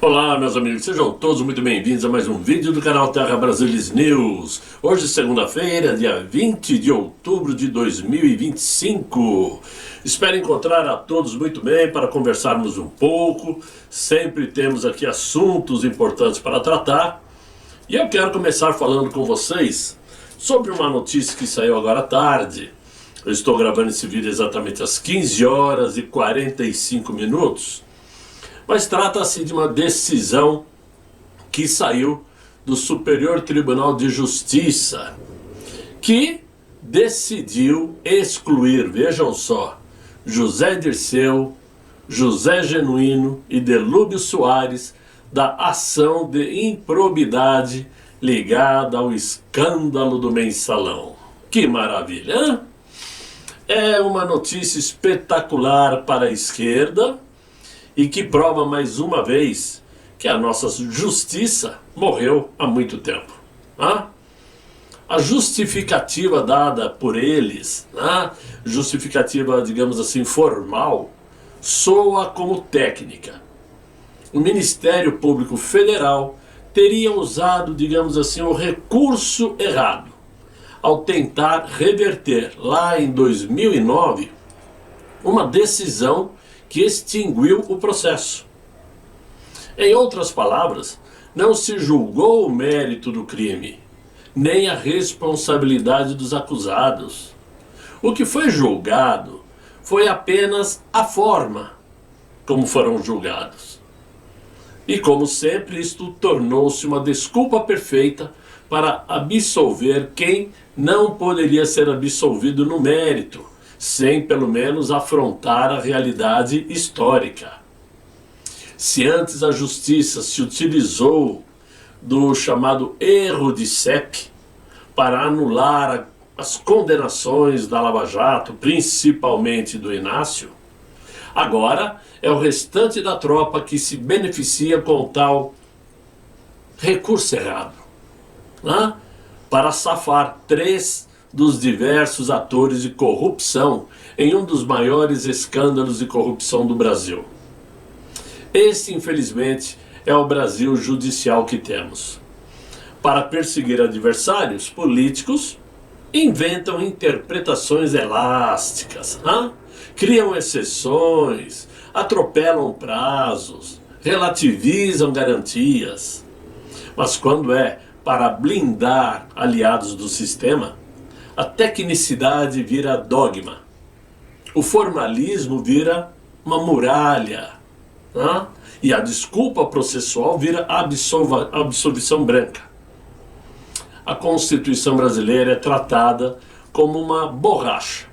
Olá, meus amigos, sejam todos muito bem-vindos a mais um vídeo do canal Terra Brasilis News. Hoje, segunda-feira, dia 20 de outubro de 2025. Espero encontrar a todos muito bem para conversarmos um pouco. Sempre temos aqui assuntos importantes para tratar. E eu quero começar falando com vocês sobre uma notícia que saiu agora à tarde. Eu estou gravando esse vídeo exatamente às 15 horas e 45 minutos. Mas trata-se de uma decisão que saiu do Superior Tribunal de Justiça, que decidiu excluir, vejam só, José Dirceu, José Genuíno e Delúbio Soares da ação de improbidade ligada ao escândalo do Mensalão. Que maravilha, hein? É uma notícia espetacular para a esquerda, e que prova mais uma vez que a nossa justiça morreu há muito tempo. A justificativa dada por eles, justificativa, digamos assim, formal, soa como técnica. O Ministério Público Federal teria usado, digamos assim, o recurso errado ao tentar reverter, lá em 2009, uma decisão que extinguiu o processo. Em outras palavras, não se julgou o mérito do crime, nem a responsabilidade dos acusados. O que foi julgado foi apenas a forma como foram julgados. E como sempre, isto tornou-se uma desculpa perfeita para absolver quem não poderia ser absolvido no mérito, sem pelo menos afrontar a realidade histórica. Se antes a justiça se utilizou do chamado erro de CEP para anular as condenações da Lava Jato, principalmente do Inácio, agora é o restante da tropa que se beneficia com tal recurso errado, para safar três dos diversos atores de corrupção em um dos maiores escândalos de corrupção do Brasil. Este, infelizmente, é o Brasil judicial que temos. Para perseguir adversários políticos, inventam interpretações elásticas, criam exceções, atropelam prazos, relativizam garantias. Mas quando é para blindar aliados do sistema, a tecnicidade vira dogma, o formalismo vira uma muralha, e a desculpa processual vira absolvição branca. A Constituição brasileira é tratada como uma borracha,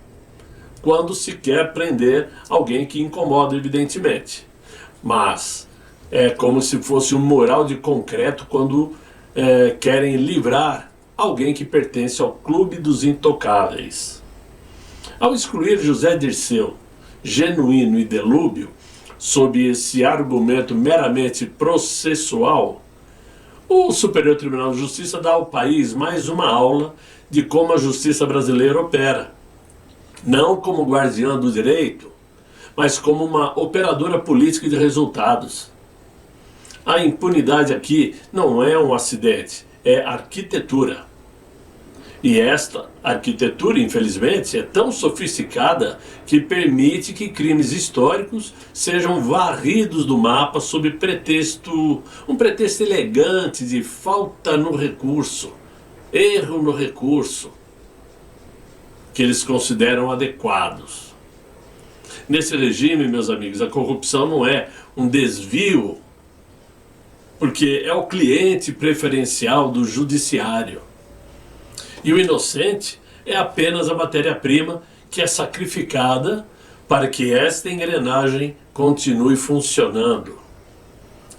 quando se quer prender alguém que incomoda, evidentemente. Mas é como se fosse um mural de concreto quando querem livrar alguém que pertence ao clube dos intocáveis. Ao excluir José Dirceu, Genuíno e Delúbio, sob esse argumento meramente processual, o Superior Tribunal de Justiça dá ao país mais uma aula de como a justiça brasileira opera. Não como guardiã do direito, mas como uma operadora política de resultados. A impunidade aqui não é um acidente, é arquitetura. E esta arquitetura, infelizmente, é tão sofisticada que permite que crimes históricos sejam varridos do mapa sob um pretexto elegante de falta no recurso, erro no recurso, que eles consideram adequados. Nesse regime, meus amigos, a corrupção não é um desvio, porque é o cliente preferencial do judiciário. E o inocente é apenas a matéria-prima que é sacrificada para que esta engrenagem continue funcionando.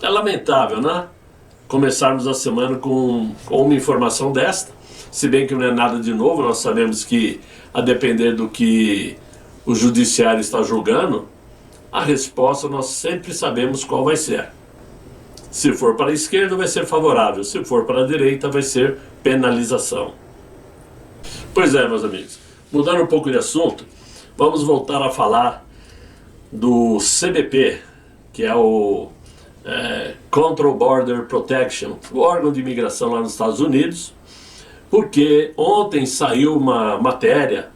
É lamentável, começarmos a semana com uma informação desta, se bem que não é nada de novo. Nós sabemos que, a depender do que o judiciário está julgando, a resposta nós sempre sabemos qual vai ser. Se for para a esquerda, vai ser favorável. Se for para a direita, vai ser penalização. Pois é, meus amigos, mudando um pouco de assunto, vamos voltar a falar do CBP, que é o Control Border Protection, o órgão de imigração lá nos Estados Unidos, porque ontem saiu uma matéria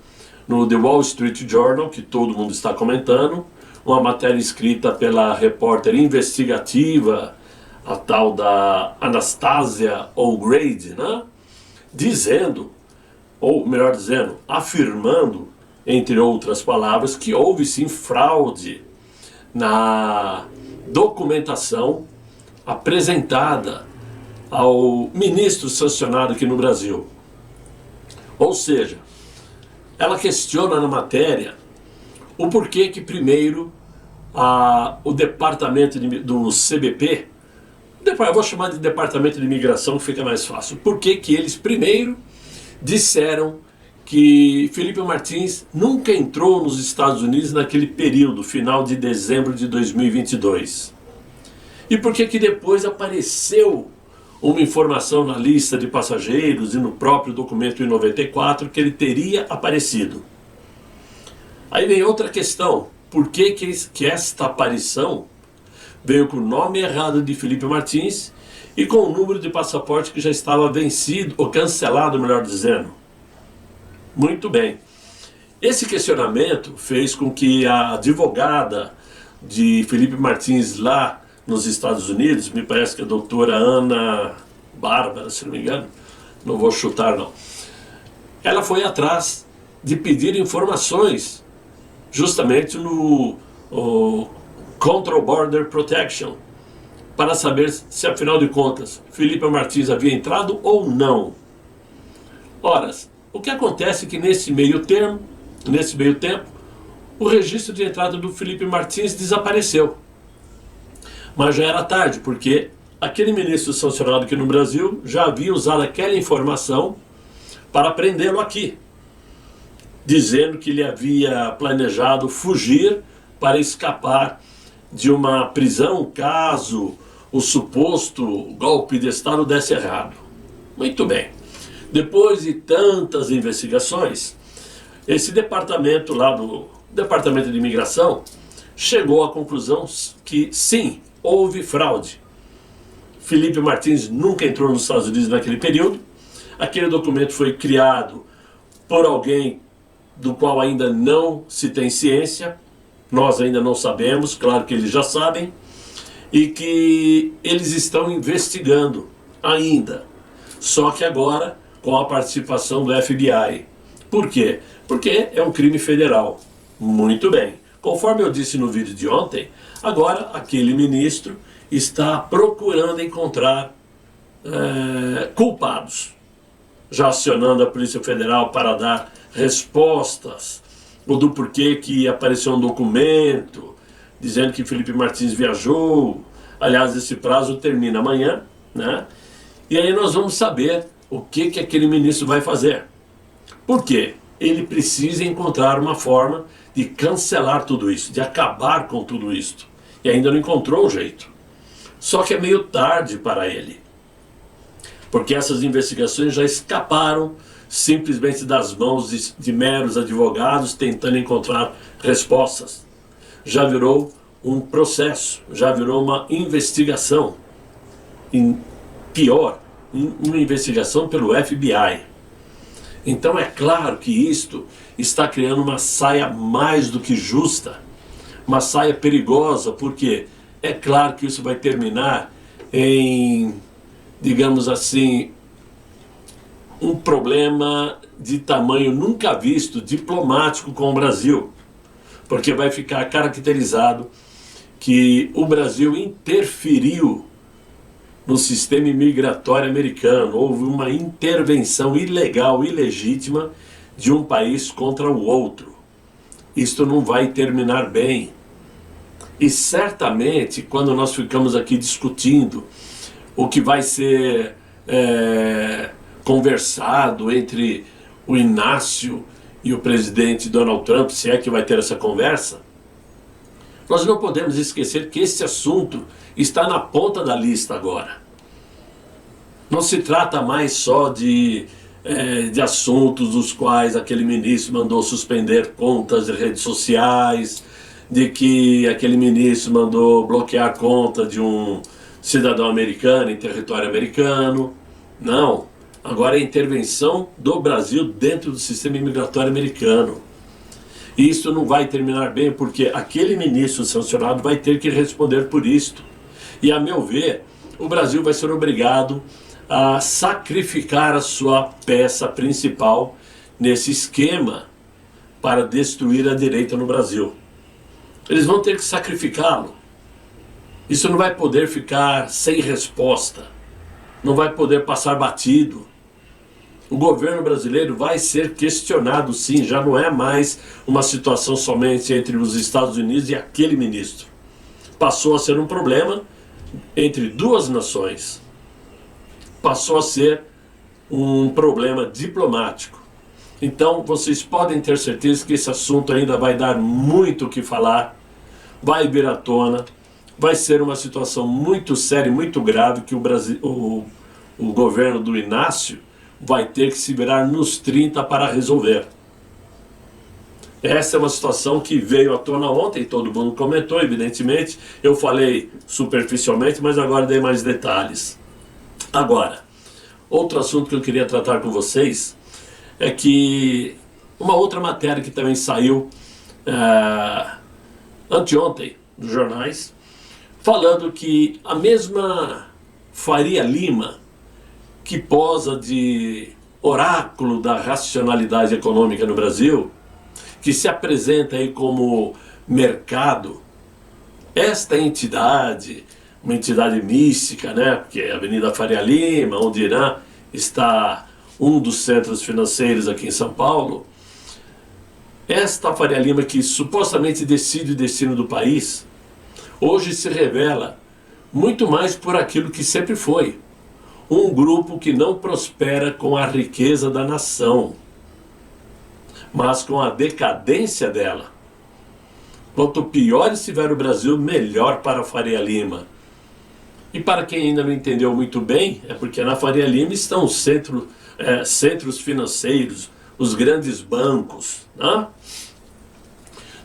no The Wall Street Journal, que todo mundo está comentando, uma matéria escrita pela repórter investigativa, a tal da Anastasia O'Grady, né? Dizendo, ou melhor dizendo, afirmando, entre outras palavras, que houve sim fraude na documentação apresentada ao ministro sancionado aqui no Brasil. Ou seja, ela questiona na matéria o porquê que primeiro o departamento do CBP, eu vou chamar de departamento de imigração que fica mais fácil, porquê que eles primeiro disseram que Felipe Martins nunca entrou nos Estados Unidos naquele período, final de dezembro de 2022. E por que depois apareceu uma informação na lista de passageiros e no próprio documento em 94 que ele teria aparecido? Aí vem outra questão, por que esta aparição veio com o nome errado de Felipe Martins e com o número de passaporte que já estava vencido, ou cancelado, melhor dizendo? Muito bem. Esse questionamento fez com que a advogada de Felipe Martins lá nos Estados Unidos, me parece que a doutora Ana Bárbara, se não me engano, não vou chutar não, ela foi atrás de pedir informações justamente no Control Border Protection, para saber se afinal de contas Felipe Martins havia entrado ou não. Ora, o que acontece é que nesse meio tempo, o registro de entrada do Felipe Martins desapareceu. Mas já era tarde, porque aquele ministro sancionado aqui no Brasil já havia usado aquela informação para prendê-lo aqui, dizendo que ele havia planejado fugir para escapar de uma prisão caso o suposto golpe de Estado desse errado. Muito bem. Depois de tantas investigações, esse departamento lá do Departamento de Imigração chegou à conclusão que sim, houve fraude. Felipe Martins nunca entrou nos Estados Unidos naquele período. Aquele documento foi criado por alguém do qual ainda não se tem ciência, nós ainda não sabemos, claro que eles já sabem, e que eles estão investigando ainda, só que agora com a participação do FBI. Por quê? Porque é um crime federal. Muito bem. Conforme eu disse no vídeo de ontem, agora aquele ministro está procurando encontrar culpados, já acionando a Polícia Federal para dar respostas, ou do porquê que apareceu um documento dizendo que Felipe Martins viajou. Aliás, esse prazo termina amanhã, né? E aí nós vamos saber o que aquele ministro vai fazer. Por quê? Ele precisa encontrar uma forma de cancelar tudo isso, de acabar com tudo isso. E ainda não encontrou um jeito. Só que é meio tarde para ele, porque essas investigações já escaparam simplesmente das mãos de meros advogados tentando encontrar respostas. Já virou um processo, já virou uma investigação. E pior, uma investigação pelo FBI. Então é claro que isto está criando uma saia mais do que justa, uma saia perigosa, porque é claro que isso vai terminar em, digamos assim, um problema de tamanho nunca visto, diplomático com o Brasil, porque vai ficar caracterizado que o Brasil interferiu no sistema imigratório americano, houve uma intervenção ilegal, ilegítima de um país contra o outro. Isto não vai terminar bem. E certamente, quando nós ficamos aqui discutindo o que vai ser conversado entre o Inácio e o presidente Donald Trump, se é que vai ter essa conversa, nós não podemos esquecer que esse assunto está na ponta da lista agora. Não se trata mais só de assuntos dos quais aquele ministro mandou suspender contas de redes sociais, de que aquele ministro mandou bloquear a conta de um cidadão americano em território americano. Não, agora é intervenção do Brasil dentro do sistema imigratório americano. E isso não vai terminar bem, porque aquele ministro sancionado vai ter que responder por isto. E, a meu ver, o Brasil vai ser obrigado a sacrificar a sua peça principal nesse esquema para destruir a direita no Brasil. Eles vão ter que sacrificá-lo. Isso não vai poder ficar sem resposta. Não vai poder passar batido. O governo brasileiro vai ser questionado, sim. Já não é mais uma situação somente entre os Estados Unidos e aquele ministro. Passou a ser um problema entre duas nações. Passou a ser um problema diplomático. Então, vocês podem ter certeza que esse assunto ainda vai dar muito o que falar, vai vir à tona, vai ser uma situação muito séria e muito grave que o governo do Inácio vai ter que se virar nos 30 para resolver. Essa é uma situação que veio à tona ontem, todo mundo comentou, evidentemente. Eu falei superficialmente, mas agora dei mais detalhes. Agora, outro assunto que eu queria tratar com vocês é que uma outra matéria que também saiu anteontem nos jornais, falando que a mesma Faria Lima, que posa de oráculo da racionalidade econômica no Brasil, que se apresenta aí como mercado, esta entidade, uma entidade mística, né, porque é a Avenida Faria Lima, onde está um dos centros financeiros aqui em São Paulo, esta Faria Lima que supostamente decide o destino do país, hoje se revela muito mais por aquilo que sempre foi, um grupo que não prospera com a riqueza da nação, mas com a decadência dela. Quanto pior estiver o Brasil, melhor para a Faria Lima. E para quem ainda não entendeu muito bem, é porque na Faria Lima estão os centros financeiros, os grandes bancos. Né?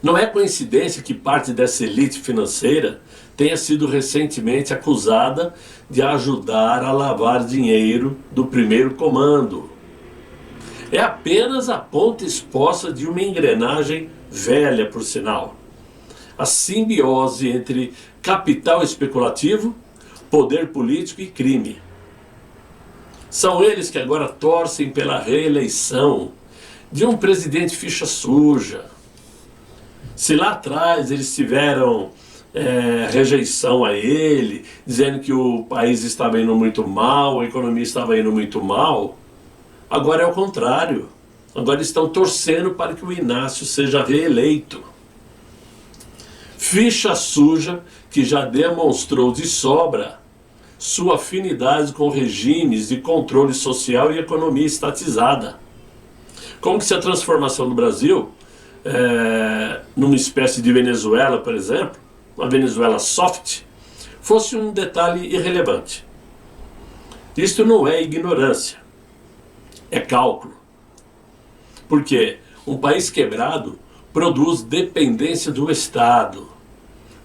Não é coincidência que parte dessa elite financeira tenha sido recentemente acusada de ajudar a lavar dinheiro do primeiro comando. É apenas a ponta exposta de uma engrenagem velha, por sinal. A simbiose entre capital especulativo, poder político e crime. São eles que agora torcem pela reeleição de um presidente ficha suja. Se lá atrás eles tiveram rejeição a ele, dizendo que o país estava indo muito mal, a economia estava indo muito mal, agora é o contrário. Agora estão torcendo para que o Inácio seja reeleito. Ficha suja que já demonstrou de sobra sua afinidade com regimes de controle social e economia estatizada. Como que se a transformação do Brasil, numa espécie de Venezuela, por exemplo, uma Venezuela soft, fosse um detalhe irrelevante. Isto não é ignorância, é cálculo. Porque um país quebrado produz dependência do Estado,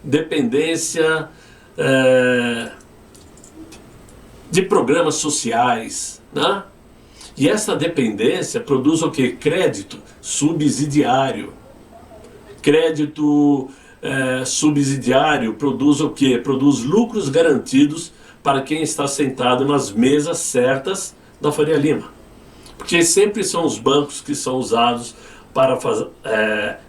dependência de programas sociais, né? E essa dependência produz o quê? Crédito subsidiário. Crédito subsidiário produz o quê? Produz lucros garantidos para quem está sentado nas mesas certas da Faria Lima. Porque sempre são os bancos que são usados para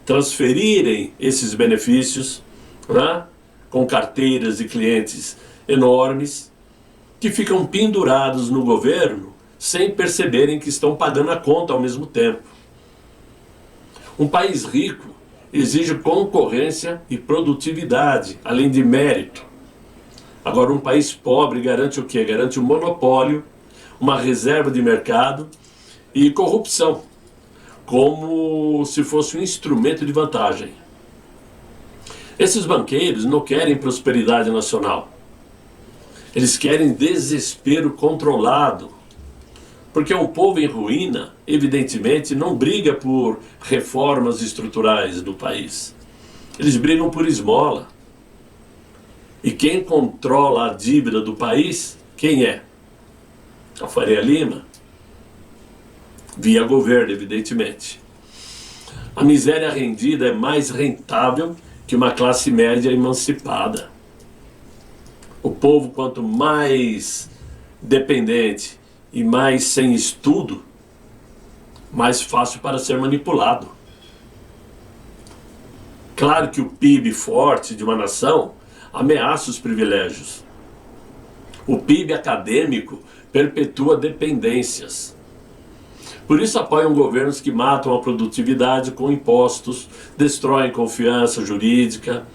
transferirem esses benefícios, né? Com carteiras de clientes enormes, que ficam pendurados no governo sem perceberem que estão pagando a conta ao mesmo tempo. Um país rico exige concorrência e produtividade, além de mérito. Agora, um país pobre garante o quê? Garante um monopólio, uma reserva de mercado e corrupção, como se fosse um instrumento de vantagem. Esses banqueiros não querem prosperidade nacional. Eles querem desespero controlado. Porque um povo em ruína, evidentemente, não briga por reformas estruturais do país. Eles brigam por esmola. E quem controla a dívida do país, quem é? A Faria Lima? Via governo, evidentemente. A miséria rendida é mais rentável que uma classe média emancipada. O povo, quanto mais dependente e mais sem estudo, mais fácil para ser manipulado. Claro que o PIB forte de uma nação ameaça os privilégios. O PIB acadêmico perpetua dependências. Por isso apoiam governos que matam a produtividade com impostos, destroem confiança jurídica,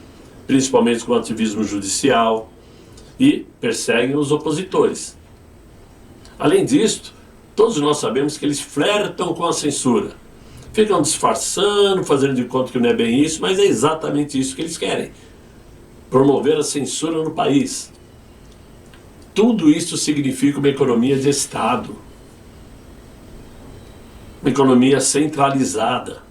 principalmente com o ativismo judicial, e perseguem os opositores. Além disto, todos nós sabemos que eles flertam com a censura. Ficam disfarçando, fazendo de conta que não é bem isso, mas é exatamente isso que eles querem. Promover a censura no país. Tudo isso significa uma economia de Estado. Uma economia centralizada.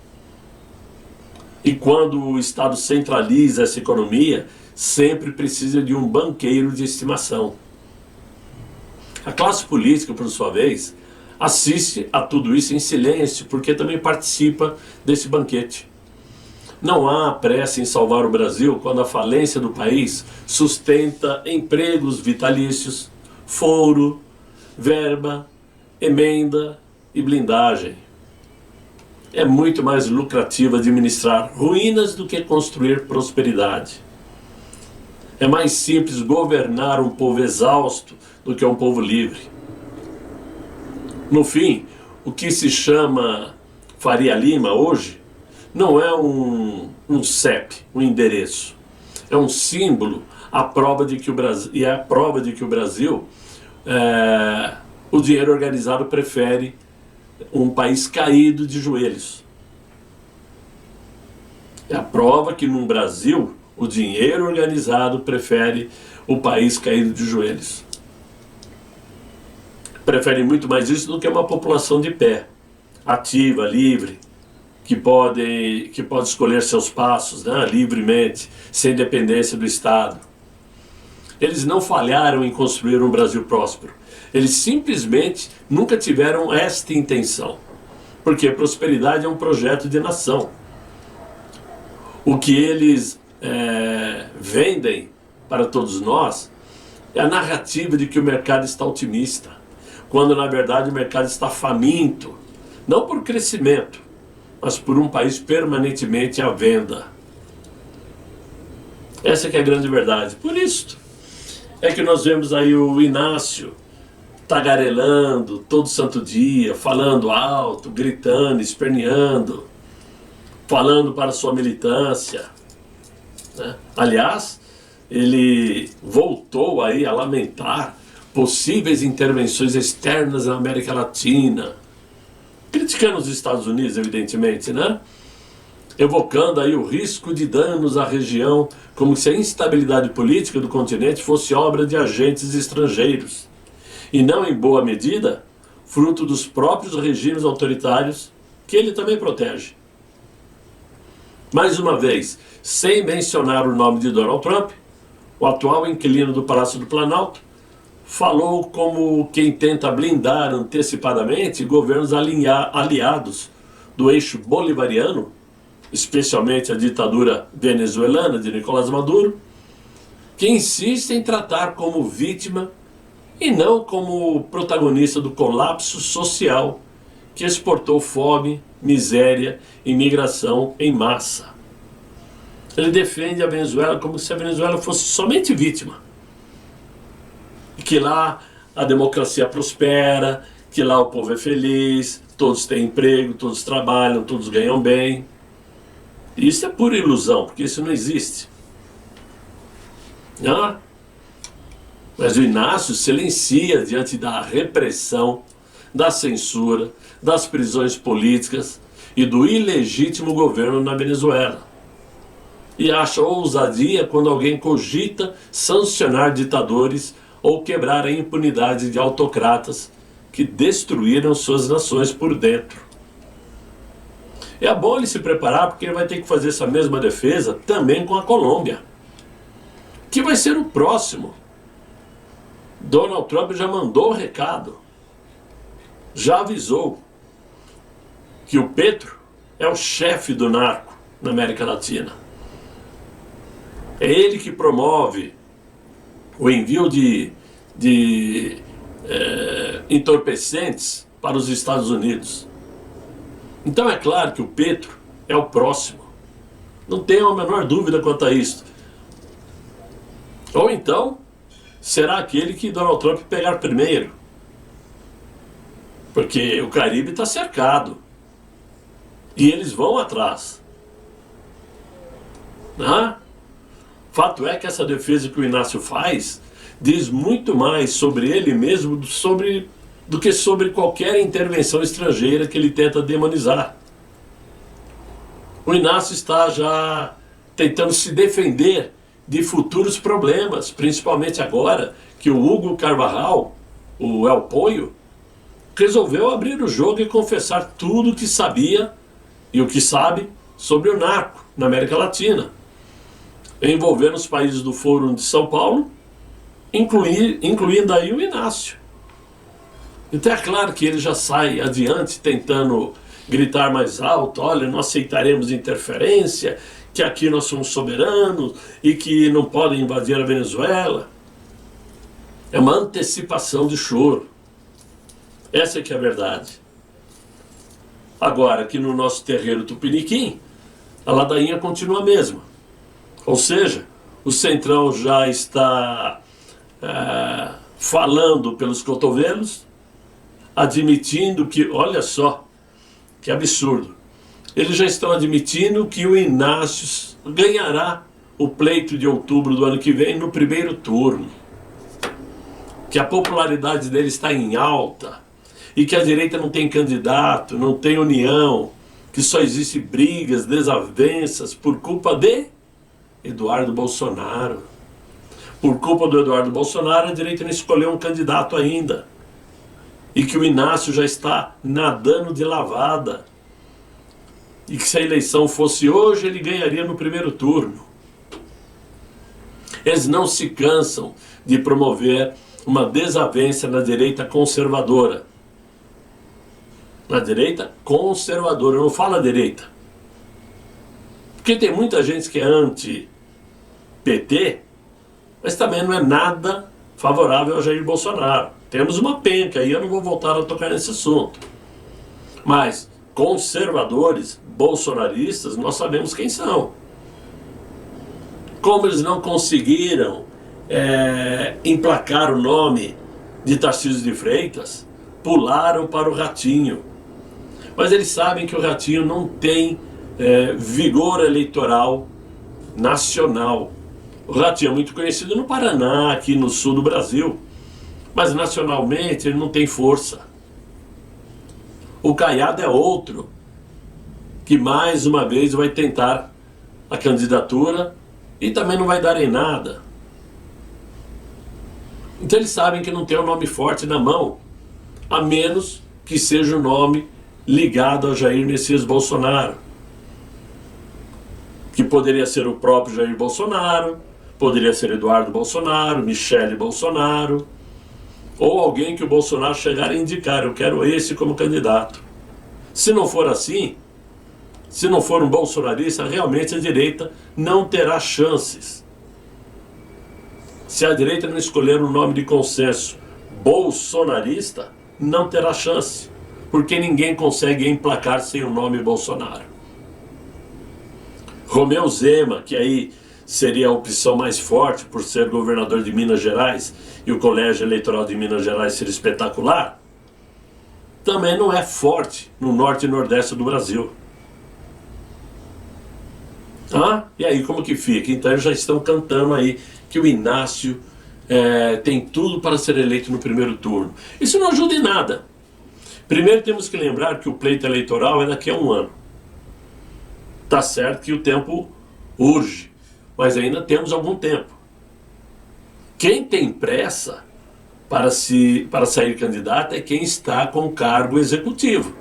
E quando o Estado centraliza essa economia, sempre precisa de um banqueiro de estimação. A classe política, por sua vez, assiste a tudo isso em silêncio, porque também participa desse banquete. Não há pressa em salvar o Brasil quando a falência do país sustenta empregos vitalícios, foro, verba, emenda e blindagem. É muito mais lucrativo administrar ruínas do que construir prosperidade. É mais simples governar um povo exausto do que um povo livre. No fim, o que se chama Faria Lima hoje não é um CEP, um endereço. É um símbolo, a prova de que o Brasil, e é a prova de que o Brasil, o dinheiro organizado prefere um país caído de joelhos. É a prova que no Brasil o dinheiro organizado prefere o país caído de joelhos. Prefere muito mais isso do que uma população de pé, ativa, livre, que pode escolher seus passos, né, livremente, sem dependência do Estado. Eles não falharam em construir um Brasil próspero. Eles simplesmente nunca tiveram esta intenção. Porque prosperidade é um projeto de nação. O que eles vendem para todos nós é a narrativa de que o mercado está otimista, quando na verdade o mercado está faminto, não por crescimento, mas por um país permanentemente à venda. Essa que é a grande verdade. Por isso é que nós vemos aí o Inácio tagarelando todo santo dia, falando alto, gritando, esperneando, falando para sua militância, né? Aliás, ele voltou aí a lamentar possíveis intervenções externas na América Latina, criticando os Estados Unidos, evidentemente, né? Evocando aí o risco de danos à região, como se a instabilidade política do continente fosse obra de agentes estrangeiros, e não em boa medida, fruto dos próprios regimes autoritários que ele também protege. Mais uma vez, sem mencionar o nome de Donald Trump, o atual inquilino do Palácio do Planalto falou como quem tenta blindar antecipadamente governos aliados do eixo bolivariano, especialmente a ditadura venezuelana de Nicolás Maduro, que insiste em tratar como vítima e não como protagonista do colapso social que exportou fome, miséria e migração em massa. Ele defende a Venezuela como se a Venezuela fosse somente vítima. E que lá a democracia prospera, que lá o povo é feliz, todos têm emprego, todos trabalham, todos ganham bem. E isso é pura ilusão, porque isso não existe. Não? Mas o Inácio silencia diante da repressão, da censura, das prisões políticas e do ilegítimo governo na Venezuela. E acha ousadia quando alguém cogita sancionar ditadores ou quebrar a impunidade de autocratas que destruíram suas nações por dentro. É bom ele se preparar, porque ele vai ter que fazer essa mesma defesa também com a Colômbia, que vai ser o próximo. Donald Trump já mandou o recado, já avisou que o Petro é o chefe do narco na América Latina. É ele que promove o envio de entorpecentes para os Estados Unidos. Então é claro que o Petro é o próximo. Não tenho a menor dúvida quanto a isso. Ou então, será aquele que Donald Trump pegar primeiro. Porque o Caribe está cercado. E eles vão atrás. Fato é que essa defesa que o Inácio faz diz muito mais sobre ele mesmo do que sobre qualquer intervenção estrangeira que ele tenta demonizar. O Inácio está já tentando se defender de futuros problemas, principalmente agora que o Hugo Carvajal, o El Pollo, resolveu abrir o jogo e confessar tudo o que sabia e o que sabe sobre o narco na América Latina, envolvendo os países do Fórum de São Paulo, incluindo aí o Inácio. Então é claro que ele já sai adiante tentando gritar mais alto: olha, não aceitaremos interferência, que aqui nós somos soberanos e que não podem invadir a Venezuela. É uma antecipação de choro. Essa é que é a verdade. Agora, aqui no nosso terreiro Tupiniquim, a ladainha continua a mesma. Ou seja, o Centrão já está falando pelos cotovelos, admitindo que, olha só, que absurdo, eles já estão admitindo que o Inácio ganhará o pleito de outubro do ano que vem no primeiro turno, que a popularidade dele está em alta e que a direita não tem candidato, não tem união, que só existe brigas, desavenças por culpa de Eduardo Bolsonaro. Por culpa do Eduardo Bolsonaro, a direita não escolheu um candidato ainda. E que o Inácio já está nadando de lavada. E que se a eleição fosse hoje, ele ganharia no primeiro turno. Eles não se cansam de promover uma desavença na direita conservadora. Na direita conservadora, eu não falo a direita. Porque tem muita gente que é anti-PT, mas também não é nada favorável a Jair Bolsonaro. Temos uma penca aí, eu não vou voltar a tocar nesse assunto. Mas conservadores, bolsonaristas, nós sabemos quem são. Como eles não conseguiram emplacar o nome de Tarcísio de Freitas, pularam para o Ratinho. Mas eles sabem que o Ratinho não tem vigor eleitoral nacional. O Ratinho é muito conhecido no Paraná, aqui no sul do Brasil, mas nacionalmente ele não tem força. O Caiado é outro, que mais uma vez vai tentar a candidatura e também não vai dar em nada. Então eles sabem que não tem um nome forte na mão, a menos que seja um nome ligado a Jair Messias Bolsonaro, que poderia ser o próprio Jair Bolsonaro, poderia ser Eduardo Bolsonaro, Michele Bolsonaro, ou alguém que o Bolsonaro chegar a indicar: eu quero esse como candidato. Se não for assim, se não for um bolsonarista, realmente a direita não terá chances. Se a direita não escolher um nome de consenso bolsonarista, não terá chance, porque ninguém consegue emplacar sem o nome Bolsonaro. Romeu Zema, que aí seria a opção mais forte por ser governador de Minas Gerais e o colégio eleitoral de Minas Gerais ser espetacular, também não é forte no norte e nordeste do Brasil. E aí como que fica? Então eles já estão cantando aí que o Inácio tem tudo para ser eleito no primeiro turno. Isso não ajuda em nada. Primeiro temos que lembrar que o pleito eleitoral é daqui a um ano. Tá certo que o tempo urge, mas ainda temos algum tempo. Quem tem pressa para sair candidato é quem está com cargo executivo,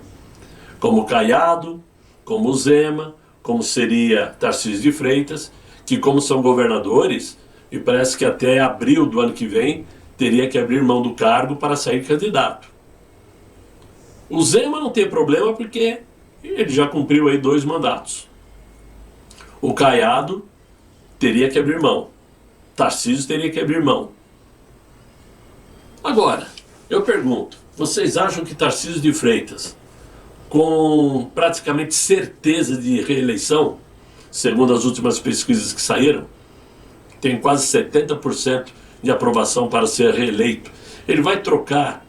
como Caiado, como o Zema, como seria Tarcísio de Freitas, que como são governadores, e parece que até abril do ano que vem teria que abrir mão do cargo para sair candidato. O Zema não tem problema porque ele já cumpriu aí 2 mandatos. O Caiado teria que abrir mão. Tarcísio teria que abrir mão. Agora, eu pergunto, vocês acham que Tarcísio de Freitas, com praticamente certeza de reeleição, segundo as últimas pesquisas que saíram, tem quase 70% de aprovação para ser reeleito, ele vai trocar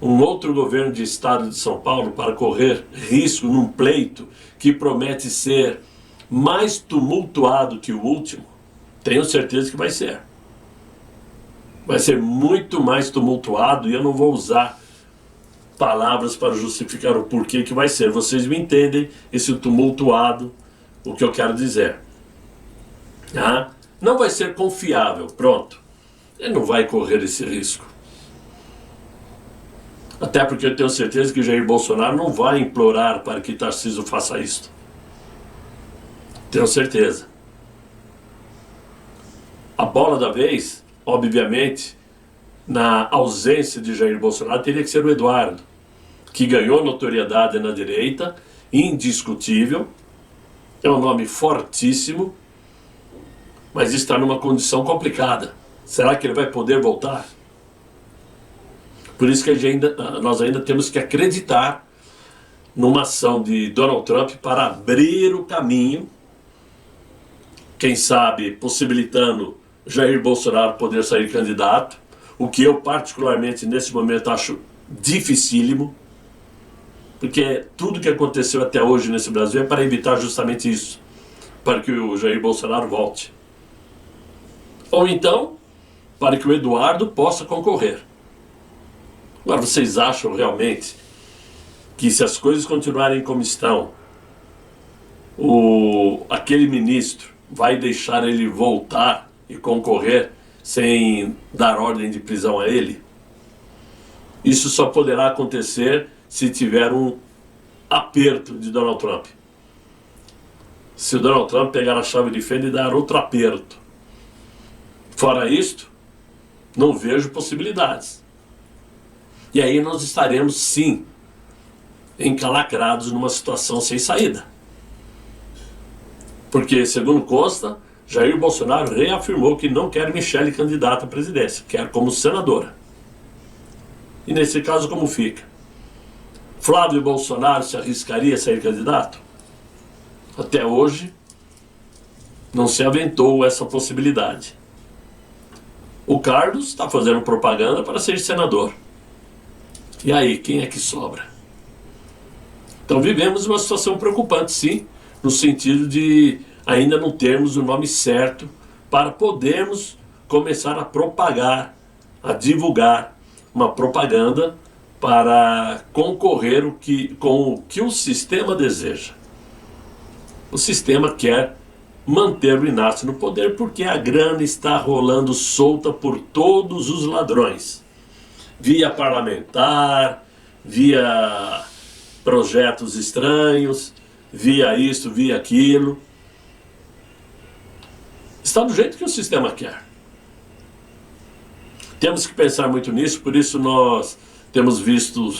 um outro governo de estado de São Paulo para correr risco num pleito que promete ser mais tumultuado que o último? Tenho certeza que vai ser. Vai ser muito mais tumultuado e eu não vou usar palavras para justificar o porquê que vai ser. Vocês me entendem esse tumultuado, o que eu quero dizer. Não vai ser confiável, pronto. Ele não vai correr esse risco. Até porque eu tenho certeza que Jair Bolsonaro não vai implorar para que Tarcísio faça isso. Tenho certeza. A bola da vez, obviamente, na ausência de Jair Bolsonaro, teria que ser o Eduardo, que ganhou notoriedade na direita, indiscutível, é um nome fortíssimo, mas está numa condição complicada. Será que ele vai poder voltar? Por isso que nós ainda temos que acreditar numa ação de Donald Trump para abrir o caminho, quem sabe possibilitando Jair Bolsonaro poder sair candidato, o que eu particularmente nesse momento acho dificílimo, porque tudo que aconteceu até hoje nesse Brasil é para evitar justamente isso, para que o Jair Bolsonaro volte. Ou então, para que o Eduardo possa concorrer. Agora, vocês acham realmente que se as coisas continuarem como estão, aquele ministro vai deixar ele voltar e concorrer sem dar ordem de prisão a ele? Isso só poderá acontecer se tiver um aperto de Donald Trump. Se o Donald Trump pegar a chave de fenda e dar outro aperto. Fora isto, não vejo possibilidades. E aí nós estaremos, sim, encalacrados numa situação sem saída. Porque, segundo consta, Jair Bolsonaro reafirmou que não quer Michele candidata à presidência, quer como senadora. E nesse caso, como fica? Flávio Bolsonaro se arriscaria a sair candidato? Até hoje, não se aventou essa possibilidade. O Carlos está fazendo propaganda para ser senador. E aí, quem é que sobra? Então vivemos uma situação preocupante, sim, no sentido de ainda não termos o nome certo para podermos começar a propagar, a divulgar uma propaganda para concorrer com o que o sistema deseja. O sistema quer manter o Inácio no poder porque a grana está rolando solta por todos os ladrões. Via parlamentar, via projetos estranhos, via isso, via aquilo. Está do jeito que o sistema quer. Temos que pensar muito nisso, por isso nós temos visto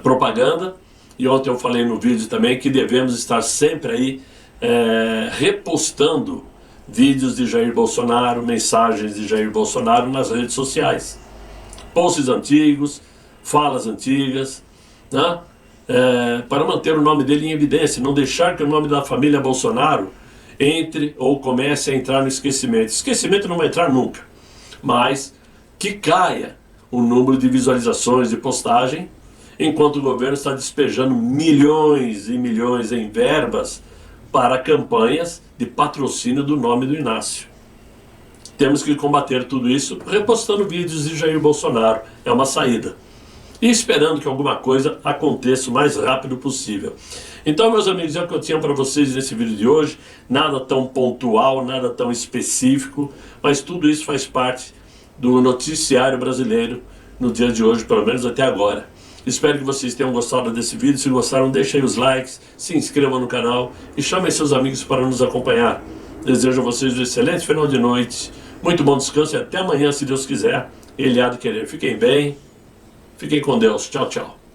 propaganda, e ontem eu falei no vídeo também que devemos estar sempre aí repostando vídeos de Jair Bolsonaro, mensagens de Jair Bolsonaro nas redes sociais. Posts antigos, falas antigas, né? Para manter o nome dele em evidência, não deixar que o nome da família Bolsonaro entre ou comece a entrar no esquecimento. Esquecimento não vai entrar nunca, mas que caia o número de visualizações de postagem, enquanto o governo está despejando milhões e milhões em verbas para campanhas de patrocínio do nome do Inácio. Temos que combater tudo isso repostando vídeos de Jair Bolsonaro, é uma saída. E esperando que alguma coisa aconteça o mais rápido possível. Então, meus amigos, é o que eu tinha para vocês nesse vídeo de hoje. Nada tão pontual, nada tão específico, mas tudo isso faz parte do noticiário brasileiro no dia de hoje, pelo menos até agora. Espero que vocês tenham gostado desse vídeo. Se gostaram, deixem aí os likes, se inscrevam no canal e chamem seus amigos para nos acompanhar. Desejo a vocês um excelente final de noite, muito bom descanso e até amanhã, se Deus quiser. Ele há de querer. Fiquem bem, fiquem com Deus. Tchau, tchau.